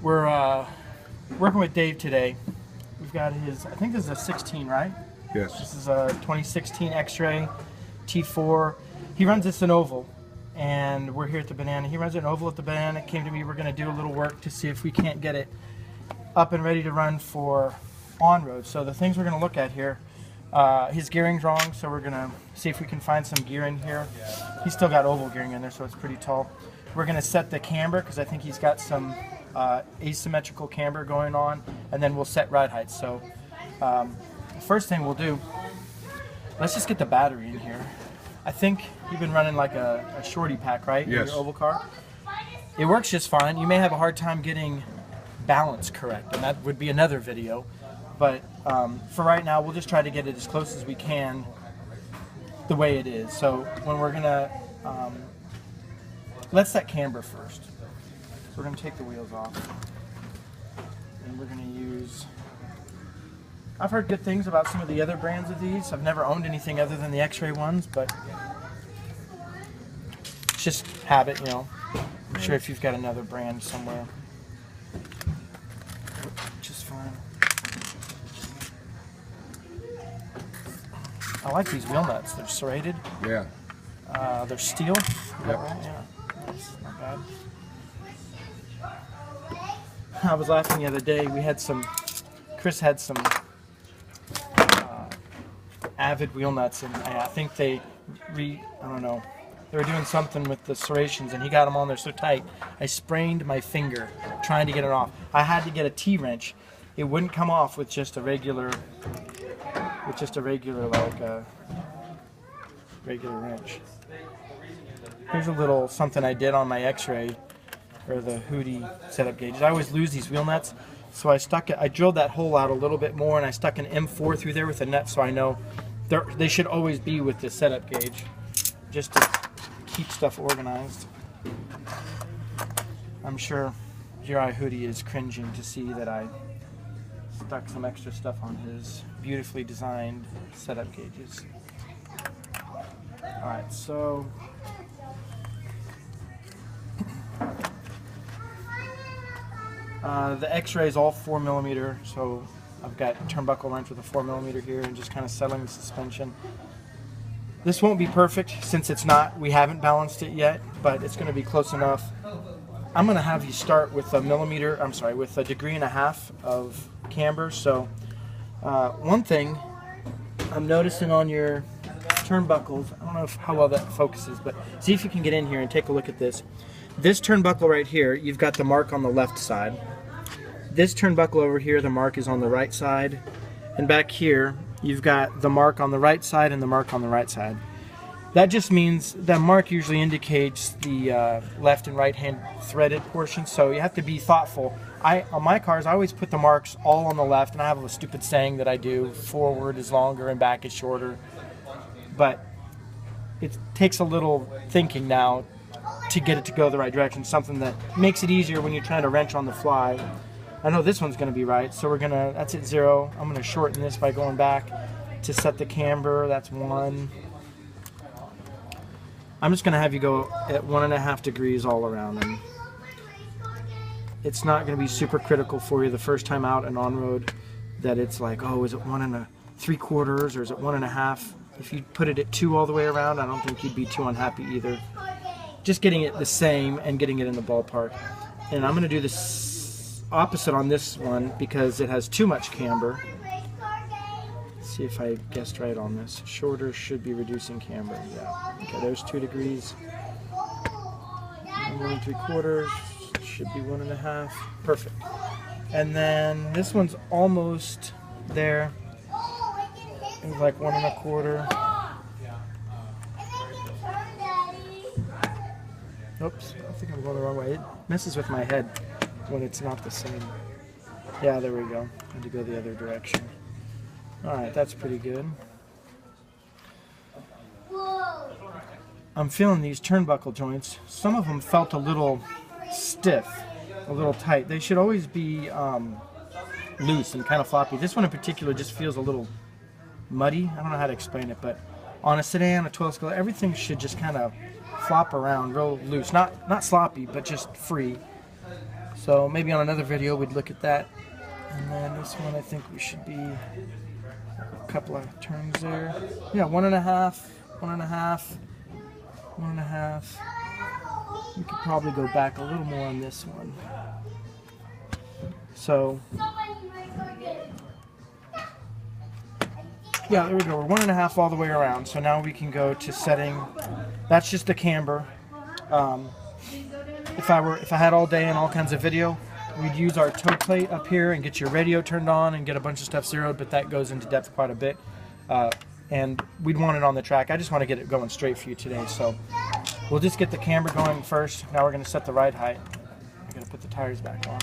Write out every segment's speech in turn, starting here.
We're working with Dave today. We've got his, I think this is a 16, right? Yes. This is a 2016 X-Ray T4. He runs this in oval, and we're here at the Banana. He runs it in oval at the Banana. Came to me, we're going to do a little work to see if we can't get it up and ready to run for on-road. So the things we're going to look at here, his gearing's wrong, so we're going to see if we can find some gearing here. He's still got oval gearing in there, so it's pretty tall. We're going to set the camber, because I think he's got some asymmetrical camber going on, and then we'll set ride height. So the first thing we'll do, let's just get the battery in here. I think you've been running like a shorty pack, right? Yes. In your oval car? It works just fine. You may have a hard time getting balance correct, and that would be another video. But for right now, we'll just try to get it as close as we can the way it is. So when we're gonna, let's set camber first. So we're gonna take the wheels off, and we're gonna use, I've heard good things about some of the other brands of these. I've never owned anything other than the X-Ray ones, but it's just habit, you know. I'm sure if you've got another brand somewhere, just fine. I like these wheel nuts. They're serrated. Yeah. They're steel. Yep. Right? Yeah. That's not bad. I was laughing the other day. We had some. Chris had some Avid wheel nuts, and I think I don't know. They were doing something with the serrations, and he got them on there so tight. I sprained my finger trying to get it off. I had to get a T-wrench. It wouldn't come off with just a regular. Regular wrench. Here's a little something I did on my X-Ray, or the Hootie setup gauges. I always lose these wheel nuts, so I drilled that hole out a little bit more, and I stuck an M4 through there with a nut, so I know they should always be with the setup gauge, just to keep stuff organized. I'm sure Uri Hootie is cringing to see that I stuck some extra stuff on his beautifully designed setup gauges. Alright, so the X-ray is all 4mm, so I've got turnbuckle wrench with a 4mm here and just kind of settling the suspension. This won't be perfect since we haven't balanced it yet, but it's going to be close enough. I'm going to have you start with a 1.5 degrees of camber. So one thing I'm noticing on your turnbuckles, I don't know how well that focuses, but see if you can get in here and take a look at this. This turnbuckle right here, you've got the mark on the left side. This turnbuckle over here, the mark is on the right side. And back here, you've got the mark on the right side and the mark on the right side. That just means that mark usually indicates the left and right hand threaded portion, so you have to be thoughtful. On my cars, I always put the marks all on the left, and I have a stupid saying that I do, forward is longer and back is shorter. But it takes a little thinking now to get it to go the right direction, something that makes it easier when you're trying to wrench on the fly. I know this one's going to be right, so that's at 0. I'm going to shorten this by going back to set the camber. That's 1. I'm just going to have you go at 1.5 degrees all around, and it's not going to be super critical for you the first time out and on road that it's like, oh, is it 1 3/4 or is it 1.5? If you put it at 2 all the way around, I don't think you'd be too unhappy either. Just getting it the same and getting it in the ballpark. And I'm going to do this opposite on this one because it has too much camber. See if I guessed right on this. Shorter should be reducing camber. Yeah. Okay, there's 2 degrees. 1 3/4 should be 1.5. Perfect. And then this one's almost there. It's like 1 1/4. Oops, I think I'm going the wrong way. It messes with my head when it's not the same. Yeah, there we go. I had to go the other direction. Alright, that's pretty good. I'm feeling these turnbuckle joints. Some of them felt a little stiff, a little tight. They should always be loose and kind of floppy. This one in particular just feels a little muddy. I don't know how to explain it, but on a sedan, a 12 scale, everything should just kind of flop around real loose. Not sloppy, but just free. So maybe on another video we'd look at that. And then this one, I think we should be a couple of turns there. Yeah, 1.5, 1.5, 1.5. We could probably go back a little more on this one. So, yeah, there we go. We're 1.5 all the way around. So now we can go to setting. That's just the camber. If I had all day and all kinds of video, we'd use our toe plate up here and get your radio turned on and get a bunch of stuff zeroed, but that goes into depth quite a bit. And we'd want it on the track. I just want to get it going straight for you today. So we'll just get the camber going first. Now we're going to set the ride height. I'm going to put the tires back on.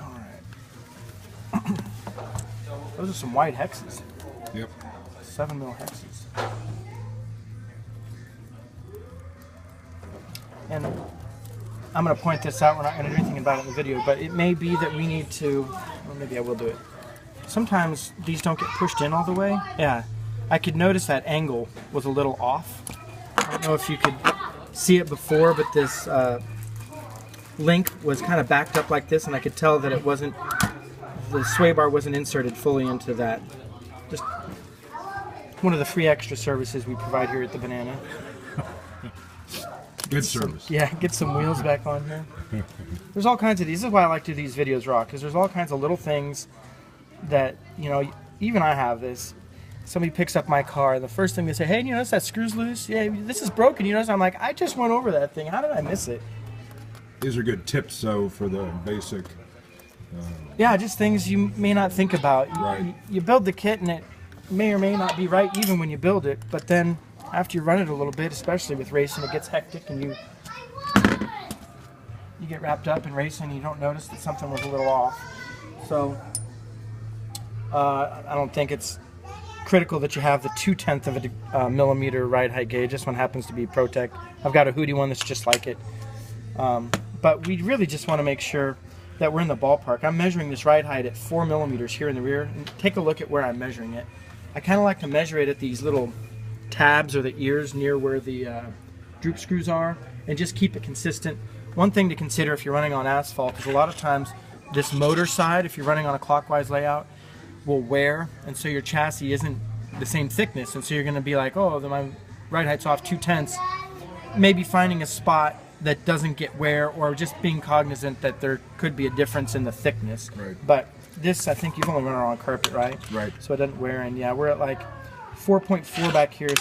All right. Those are some wide hexes. Yep. 7mm hexes. And I'm going to point this out. We're not going to do anything about it in the video, but it may be that we need to, or maybe I will do it. Sometimes these don't get pushed in all the way. Yeah, I could notice that angle was a little off. I don't know if you could see it before, but this link was kind of backed up like this, and I could tell that it wasn't, the sway bar wasn't inserted fully into that. Just one of the free extra services we provide here at the Banana. Good service. Yeah, get some wheels back on here. There's all kinds of these. This is why I like to do these videos raw, because there's all kinds of little things that, you know, even I have this. Somebody picks up my car, and the first thing they say, hey, you notice that screw's loose? Yeah, this is broken. You notice? I'm like, I just went over that thing. How did I miss it? These are good tips, though, for the basic. Yeah, just things you may not think about. Right. You build the kit, and it may or may not be right even when you build it, but then after you run it a little bit, especially with racing, it gets hectic, and you get wrapped up in racing, and you don't notice that something was a little off. So I don't think it's critical that you have the 0.2 of a millimeter ride height gauge. This one happens to be ProTech. I've got a Hootie one that's just like it. But we really just want to make sure that we're in the ballpark. I'm measuring this ride height at 4 millimeters here in the rear. And take a look at where I'm measuring it. I kind of like to measure it at these little tabs or the ears near where the droop screws are, and just keep it consistent. One thing to consider if you're running on asphalt is a lot of times this motor side, if you're running on a clockwise layout, will wear, and so your chassis isn't the same thickness, and so you're going to be like, oh, my ride height's off 0.2. Maybe finding a spot that doesn't get wear, or just being cognizant that there could be a difference in the thickness. Right. But this, I think you've only run it on carpet, right? Right. So it doesn't wear, and yeah, we're at like 4.4 back here,